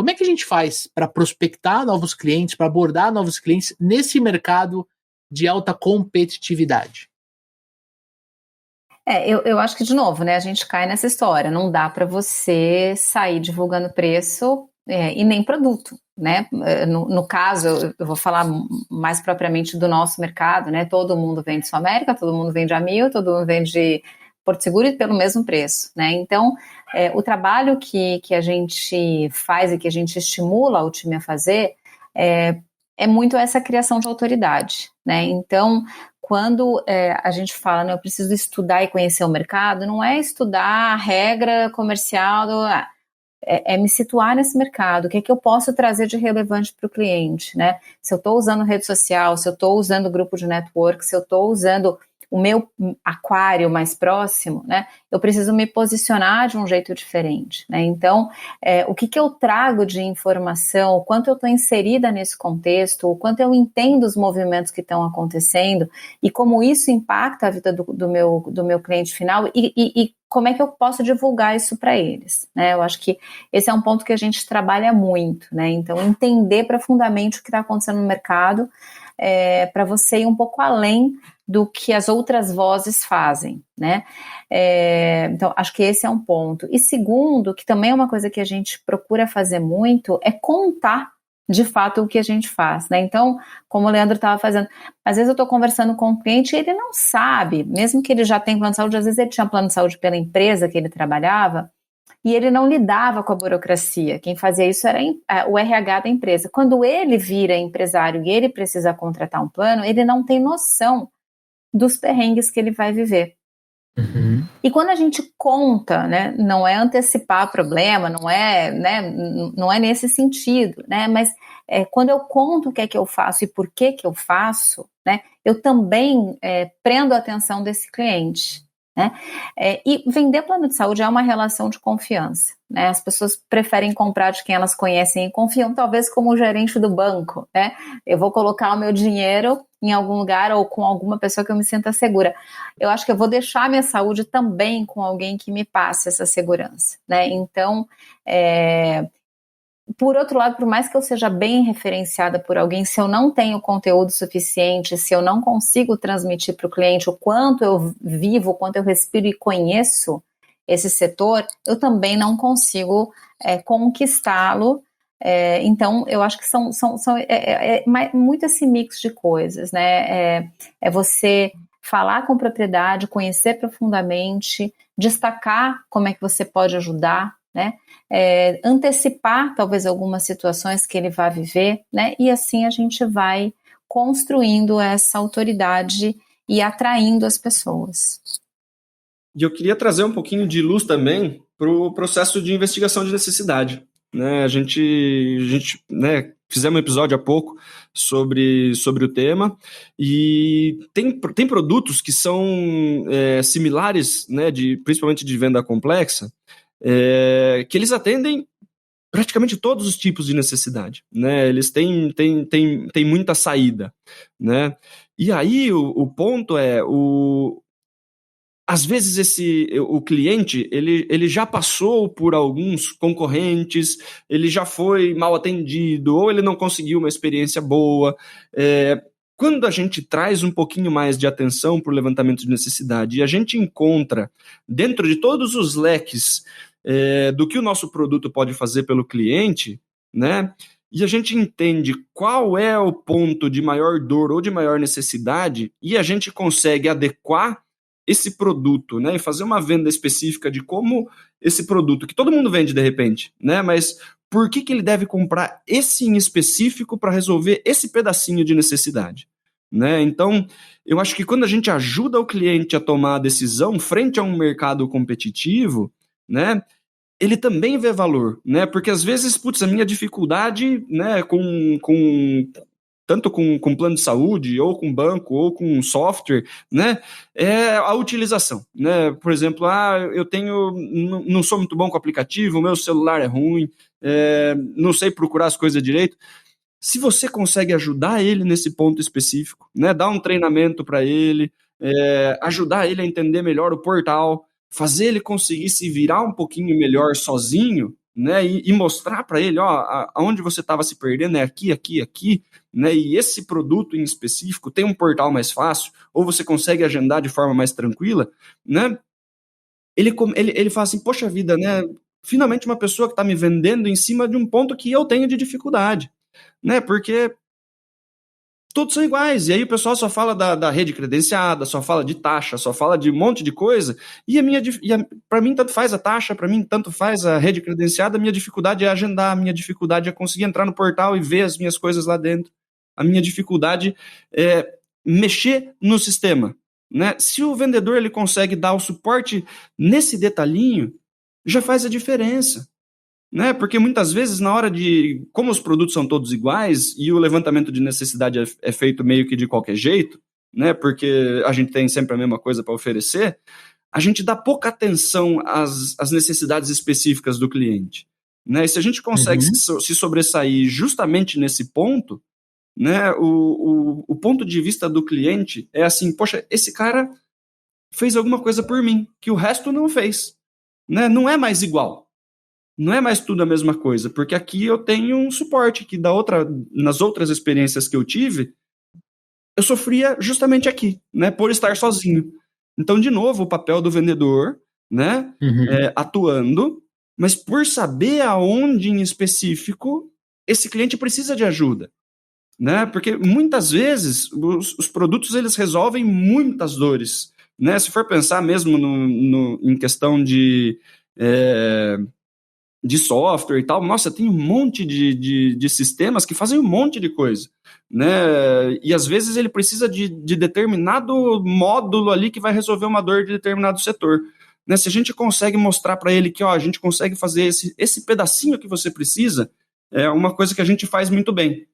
Como é que a gente faz para prospectar novos clientes, para abordar novos clientes nesse mercado de alta competitividade? Eu acho que, de novo, né, a gente cai nessa história. Não dá para você sair divulgando preço e nem produto, né? No caso, eu vou falar mais propriamente do nosso mercado, né? Todo mundo vende Sul América, todo mundo vende Amil, todo mundo vende Porto Seguro e pelo mesmo preço, né? Então, o trabalho que a gente faz e que a gente estimula o time a fazer é muito essa criação de autoridade, né? Então, quando a gente fala, né, eu preciso estudar e conhecer o mercado, não é estudar a regra comercial, é me situar nesse mercado, o que é que eu posso trazer de relevante para o cliente, né? Se eu estou usando rede social, se eu estou usando grupo de network, se eu estou usando o meu aquário mais próximo, né, eu preciso me posicionar de um jeito diferente, né? Então, o que eu trago de informação, o quanto eu estou inserida nesse contexto, o quanto eu entendo os movimentos que estão acontecendo e como isso impacta a vida do meu cliente final e como é que eu posso divulgar isso para eles, né? Eu acho que esse é um ponto que a gente trabalha muito, né? Então, entender profundamente o que está acontecendo no mercado para você ir um pouco além do que as outras vozes fazem, né? Então, acho que esse é um ponto. E segundo, que também é uma coisa que a gente procura fazer muito, é contar de fato o que a gente faz, né? Então, como o Leandro estava fazendo, às vezes eu estou conversando com um cliente e ele não sabe, mesmo que ele já tenha plano de saúde, às vezes ele tinha plano de saúde pela empresa que ele trabalhava, e ele não lidava com a burocracia. Quem fazia isso era o RH da empresa. Quando ele vira empresário e ele precisa contratar um plano, ele não tem noção dos perrengues que ele vai viver. Uhum. E quando a gente conta, né, não é antecipar problema, não é nesse sentido, né, mas quando eu conto o que é que eu faço e por que eu faço, né, eu também prendo a atenção desse cliente. Né? E vender plano de saúde é uma relação de confiança, né? As pessoas preferem comprar de quem elas conhecem e confiam, talvez como o gerente do banco, né? Eu vou colocar o meu dinheiro em algum lugar ou com alguma pessoa que eu me sinta segura. Eu acho que eu vou deixar a minha saúde também com alguém que me passe essa segurança, né? Então, por outro lado, por mais que eu seja bem referenciada por alguém, se eu não tenho conteúdo suficiente, se eu não consigo transmitir para o cliente o quanto eu vivo, o quanto eu respiro e conheço esse setor, eu também não consigo conquistá-lo. Então, eu acho que são muito esse mix de coisas, né? É você falar com propriedade, conhecer profundamente, destacar como é que você pode ajudar, né? Antecipar talvez algumas situações que ele vai viver, né? E assim a gente vai construindo essa autoridade e atraindo as pessoas. E eu queria trazer um pouquinho de luz também para o processo de investigação de necessidade, né? A gente né, fizemos um episódio há pouco sobre o tema e tem produtos que são similares, né, principalmente de venda complexa, que eles atendem praticamente todos os tipos de necessidade, né? Eles têm muita saída, né? E aí o ponto às vezes o cliente ele já passou por alguns concorrentes, ele já foi mal atendido ou ele não conseguiu uma experiência boa. Quando a gente traz um pouquinho mais de atenção para o levantamento de necessidade e a gente encontra dentro de todos os leques do que o nosso produto pode fazer pelo cliente, né? E a gente entende qual é o ponto de maior dor ou de maior necessidade e a gente consegue adequar esse produto, né? E fazer uma venda específica de como esse produto, que todo mundo vende de repente, né? Mas por que ele deve comprar esse em específico para resolver esse pedacinho de necessidade, né? Então, eu acho que quando a gente ajuda o cliente a tomar a decisão frente a um mercado competitivo, né, ele também vê valor, né? Porque às vezes, a minha dificuldade, né, tanto com plano de saúde, ou com banco, ou com software, né, é a utilização, né? Por exemplo, não sou muito bom com o aplicativo, o meu celular é ruim, não sei procurar as coisas direito. Se você consegue ajudar ele nesse ponto específico, né, dar um treinamento para ele, ajudar ele a entender melhor o portal, fazer ele conseguir se virar um pouquinho melhor sozinho, né, e mostrar para ele, ó, aonde você estava se perdendo é aqui, aqui, aqui, né, e esse produto em específico tem um portal mais fácil, ou você consegue agendar de forma mais tranquila, né, ele fala assim, poxa vida, né, finalmente uma pessoa que está me vendendo em cima de um ponto que eu tenho de dificuldade, né, porque todos são iguais, e aí o pessoal só fala da rede credenciada, só fala de taxa, só fala de um monte de coisa, e para mim tanto faz a taxa, para mim tanto faz a rede credenciada, a minha dificuldade é agendar, a minha dificuldade é conseguir entrar no portal e ver as minhas coisas lá dentro, a minha dificuldade é mexer no sistema, né? Se o vendedor ele consegue dar o suporte nesse detalhinho, já faz a diferença. Né? Porque muitas vezes, na hora de... Como os produtos são todos iguais e o levantamento de necessidade é feito meio que de qualquer jeito, né? Porque a gente tem sempre a mesma coisa para oferecer, a gente dá pouca atenção às necessidades específicas do cliente. Né? E se a gente consegue se sobressair justamente nesse ponto, né? O ponto de vista do cliente é assim, poxa, esse cara fez alguma coisa por mim, que o resto não fez. Né? Não é mais igual. Não é mais tudo a mesma coisa, porque aqui eu tenho um suporte que nas outras experiências que eu tive, eu sofria justamente aqui, né, por estar sozinho. Então, de novo, o papel do vendedor, né, atuando, mas por saber aonde em específico esse cliente precisa de ajuda, né, porque muitas vezes os produtos eles resolvem muitas dores, né, se for pensar mesmo em questão de software e tal, nossa, tem um monte de sistemas que fazem um monte de coisa, né, e às vezes ele precisa de determinado módulo ali que vai resolver uma dor de determinado setor, né, se a gente consegue mostrar para ele que, ó, a gente consegue fazer esse pedacinho que você precisa, é uma coisa que a gente faz muito bem,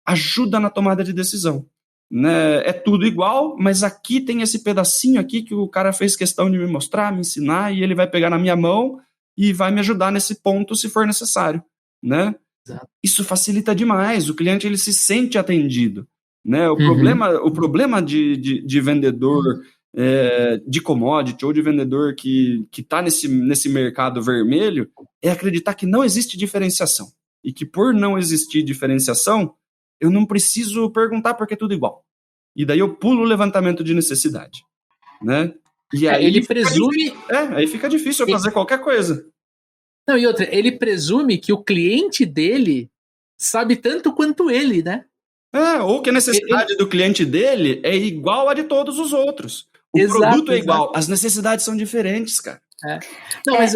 ajuda na tomada de decisão, né, é tudo igual, mas aqui tem esse pedacinho aqui que o cara fez questão de me mostrar, me ensinar, e ele vai pegar na minha mão e vai me ajudar nesse ponto se for necessário, né? Exato. Isso facilita demais, o cliente ele se sente atendido, né? O problema de vendedor de commodity ou de vendedor que está nesse mercado vermelho é acreditar que não existe diferenciação e que por não existir diferenciação eu não preciso perguntar porque é tudo igual. E daí eu pulo o levantamento de necessidade, né? E aí ele presume... aí fica difícil eu fazer qualquer coisa. Não, e outra, ele presume que o cliente dele sabe tanto quanto ele, né? Ou que a necessidade do cliente dele é igual a de todos os outros. O produto é igual, as necessidades são diferentes, cara. Não, mas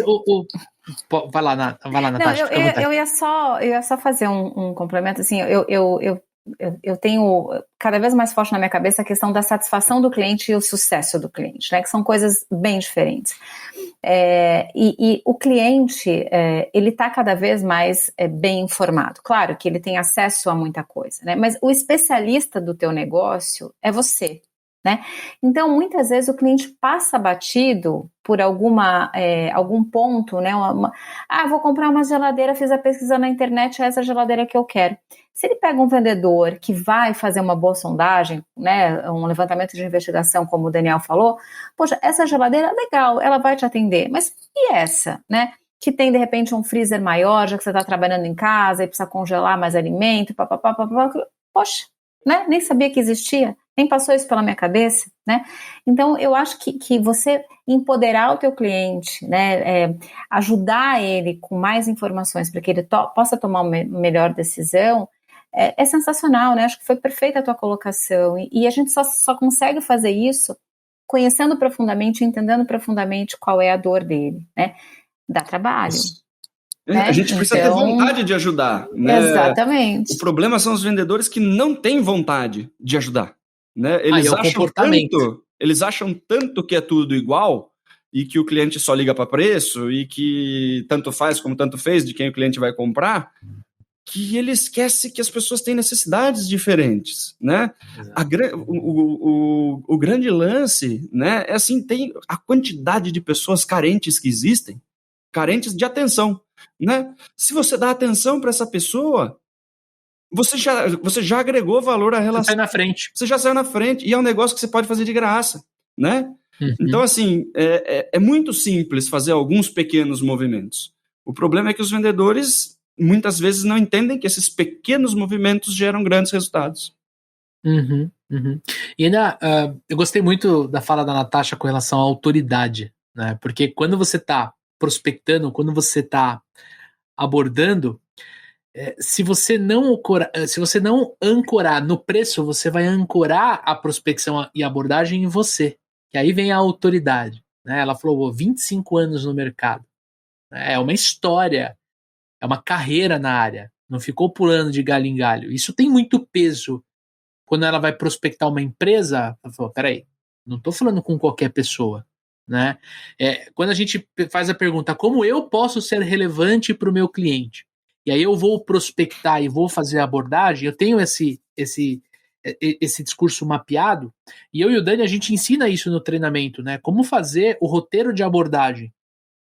vai lá, Natasha. Eu ia só fazer um complemento, assim, eu tenho cada vez mais forte na minha cabeça a questão da satisfação do cliente e o sucesso do cliente, né, que são coisas bem diferentes. E o cliente, ele está cada vez mais bem informado. Claro que ele tem acesso a muita coisa, né, mas o especialista do teu negócio é você. Né? Então, muitas vezes o cliente passa batido por algum ponto, né? Vou comprar uma geladeira, fiz a pesquisa na internet, é essa geladeira que eu quero. Se ele pega um vendedor que vai fazer uma boa sondagem, né, um levantamento de investigação, como o Daniel falou, poxa, essa geladeira é legal, ela vai te atender, mas e essa, né? Que tem, de repente, um freezer maior, já que você está trabalhando em casa e precisa congelar mais alimento, poxa, né? Nem sabia que existia. Nem passou isso pela minha cabeça, né? Então, eu acho que você empoderar o teu cliente, né, ajudar ele com mais informações para que ele possa tomar uma melhor decisão, é sensacional, né? Acho que foi perfeita a tua colocação. E a gente só consegue fazer isso conhecendo profundamente, entendendo profundamente qual é a dor dele, né? Dá trabalho. Né? A gente precisa ter vontade de ajudar. Né? Exatamente. O problema são os vendedores que não têm vontade de ajudar. Né? Eles acham tanto que é tudo igual e que o cliente só liga para preço e que tanto faz como tanto fez de quem o cliente vai comprar, que ele esquece que as pessoas têm necessidades diferentes. Né? O grande lance, né, é assim, tem a quantidade de pessoas carentes que existem, carentes de atenção. Né? Se você dá atenção para essa pessoa, você já agregou valor à relação. Você sai na frente. Você já saiu na frente. E é um negócio que você pode fazer de graça. Né? Então, assim, é muito simples fazer alguns pequenos movimentos. O problema é que os vendedores muitas vezes não entendem que esses pequenos movimentos geram grandes resultados. Uhum, uhum. E ainda, eu gostei muito da fala da Natasha com relação à autoridade, né? Porque quando você está prospectando, quando você está abordando, se você não ancorar no preço, você vai ancorar a prospecção e abordagem em você. E aí vem a autoridade, né? Ela falou, 25 anos no mercado. É uma história, é uma carreira na área. Não ficou pulando de galho em galho. Isso tem muito peso. Quando ela vai prospectar uma empresa, ela falou, peraí, não estou falando com qualquer pessoa, né? Quando a gente faz a pergunta, como eu posso ser relevante para o meu cliente? E aí eu vou prospectar e vou fazer a abordagem, eu tenho esse discurso mapeado, e eu e o Dani, a gente ensina isso no treinamento, né? Como fazer o roteiro de abordagem.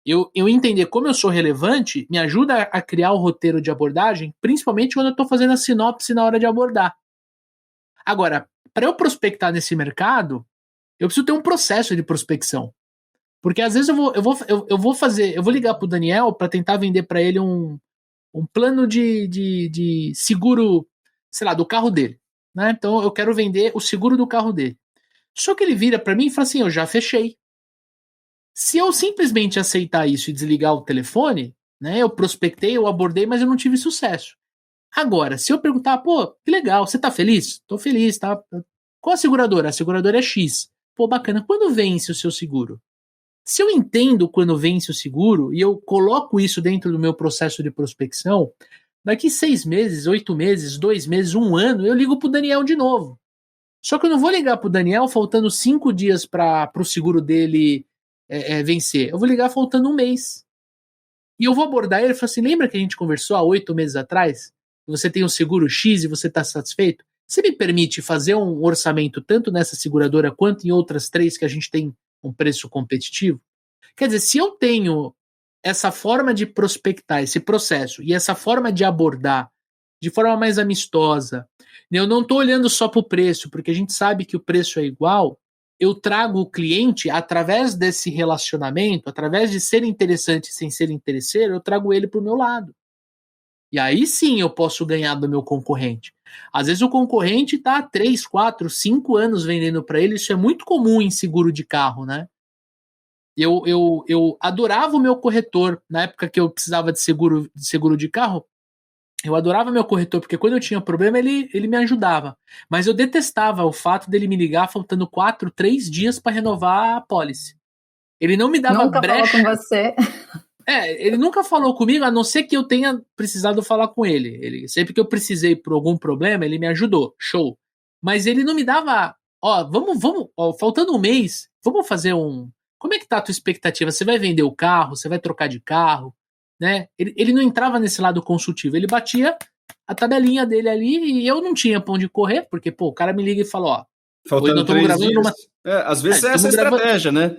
Eu entender como eu sou relevante me ajuda a criar o roteiro de abordagem, principalmente quando eu estou fazendo a sinopse na hora de abordar. Agora, para eu prospectar nesse mercado, eu preciso ter um processo de prospecção. Porque às vezes eu vou ligar para o Daniel para tentar vender para ele um plano de seguro, sei lá, do carro dele. Né? Então eu quero vender o seguro do carro dele. Só que ele vira para mim e fala assim: eu já fechei. Se eu simplesmente aceitar isso e desligar o telefone, né, eu prospectei, eu abordei, mas eu não tive sucesso. Agora, se eu perguntar, pô, que legal, você tá feliz? Tô feliz, tá? Qual a seguradora? A seguradora é X. Pô, bacana. Quando vence o seu seguro? Se eu entendo quando vence o seguro e eu coloco isso dentro do meu processo de prospecção, daqui 6 meses, 8 meses, 2 meses, 1 ano, eu ligo pro Daniel de novo. Só que eu não vou ligar pro Daniel faltando 5 dias para o seguro dele vencer. Eu vou ligar faltando 1 mês. E eu vou abordar ele e falar assim, lembra que a gente conversou há 8 meses atrás? Você tem um seguro X e você está satisfeito? Você me permite fazer um orçamento tanto nessa seguradora quanto em outras 3 que a gente tem um preço competitivo? Quer dizer, se eu tenho essa forma de prospectar, esse processo, e essa forma de abordar de forma mais amistosa, eu não estou olhando só para o preço, porque a gente sabe que o preço é igual, eu trago o cliente, através desse relacionamento, através de ser interessante sem ser interesseiro, eu trago ele para o meu lado. E aí sim eu posso ganhar do meu concorrente. Às vezes o concorrente está há 3, 4, 5 anos vendendo para ele, isso é muito comum em seguro de carro, né? Eu adorava o meu corretor, na época que eu precisava de seguro de carro, eu adorava meu corretor, porque quando eu tinha problema ele me ajudava. Mas eu detestava o fato dele me ligar faltando 4, 3 dias para renovar a pólice. Ele não me dava Nunca brecha. falou com você. Ele nunca falou comigo, a não ser que eu tenha precisado falar com ele. Sempre que eu precisei por algum problema, ele me ajudou. Show. Mas ele não me dava, vamos, faltando 1 mês, vamos fazer como é que tá a tua expectativa? Você vai vender o carro? Você vai trocar de carro? Né? Ele não entrava nesse lado consultivo, ele batia a tabelinha dele ali e eu não tinha pra onde correr, porque, o cara me liga e fala, faltando 3 dias. Às vezes é essa estratégia, né?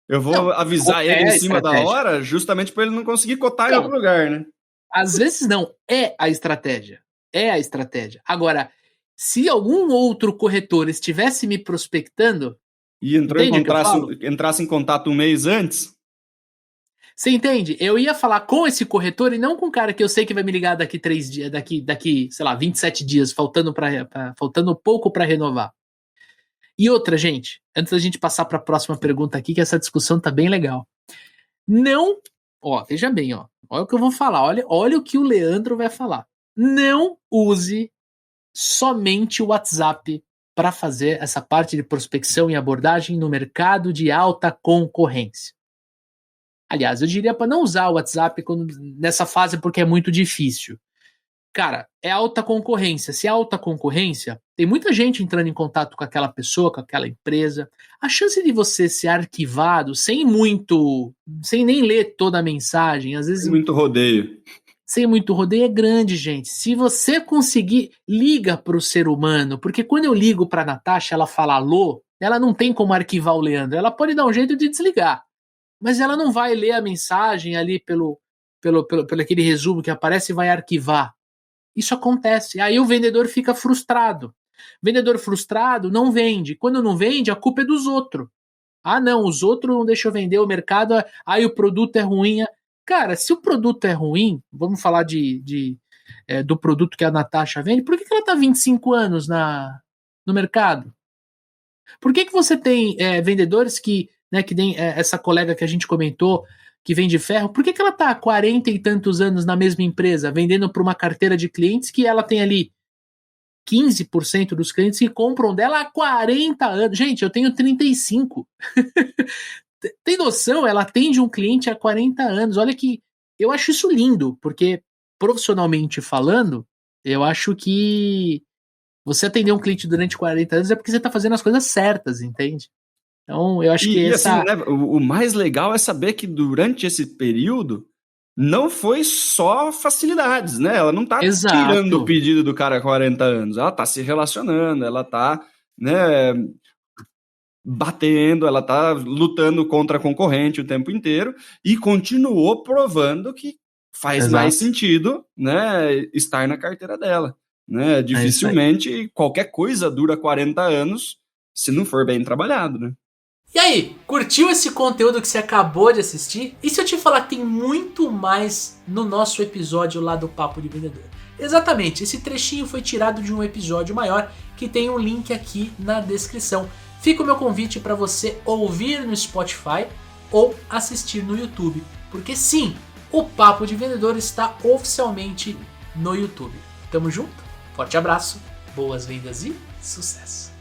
Eu vou avisar ele em cima da hora, justamente para ele não conseguir cotar em outro lugar, né? Às vezes não, é a estratégia. É a estratégia. Agora, se algum outro corretor estivesse me prospectando... E entrasse em contato 1 mês antes... Você entende? Eu ia falar com esse corretor e não com o cara que eu sei que vai me ligar daqui 3 dias, daqui, sei lá, 27 dias, faltando pouco para renovar. E outra, gente, antes da gente passar para a próxima pergunta aqui, que essa discussão tá bem legal. Não, veja bem, olha o que eu vou falar, olha o que o Leandro vai falar. Não use somente o WhatsApp para fazer essa parte de prospecção e abordagem no mercado de alta concorrência. Aliás, eu diria para não usar o WhatsApp nessa fase porque é muito difícil. Cara, é alta concorrência. Se é alta concorrência, tem muita gente entrando em contato com aquela pessoa, com aquela empresa. A chance de você ser arquivado sem nem ler toda a mensagem, às vezes... Sem muito rodeio é grande, gente. Se você conseguir, liga para o ser humano, porque quando eu ligo para a Natasha, ela fala alô, ela não tem como arquivar o Leandro. Ela pode dar um jeito de desligar, mas ela não vai ler a mensagem ali pelo aquele resumo que aparece e vai arquivar. Isso acontece. Aí o vendedor fica frustrado. Vendedor frustrado não vende. Quando não vende, a culpa é dos outros. Ah, não, os outros não deixam eu vender, o mercado, o produto é ruim. cara, se o produto é ruim, vamos falar do produto que a Natasha vende, por que ela tá 25 anos no mercado? Por que você tem vendedores que nem essa colega que a gente comentou, que vende ferro, por que ela tá há 40 e tantos anos na mesma empresa, vendendo para uma carteira de clientes que ela tem ali 15% dos clientes que compram dela há 40 anos? Gente, eu tenho 35. Tem noção? Ela atende um cliente há 40 anos. Olha que eu acho isso lindo, porque profissionalmente falando, eu acho que você atender um cliente durante 40 anos é porque você está fazendo as coisas certas, entende? Então, eu acho que essa... assim, né, o mais legal é saber que durante esse período não foi só facilidades, né? Ela não tá tirando o pedido do cara há 40 anos. Ela tá se relacionando, ela tá, né, batendo, ela tá lutando contra a concorrente o tempo inteiro e continuou provando que faz mais sentido, né, estar na carteira dela, né? Dificilmente qualquer coisa dura 40 anos se não for bem trabalhado, né? E aí, curtiu esse conteúdo que você acabou de assistir? E se eu te falar que tem muito mais no nosso episódio lá do Papo de Vendedor? Exatamente, esse trechinho foi tirado de um episódio maior que tem um link aqui na descrição. Fica o meu convite para você ouvir no Spotify ou assistir no YouTube, porque sim, o Papo de Vendedor está oficialmente no YouTube. Tamo junto, forte abraço, boas vendas e sucesso!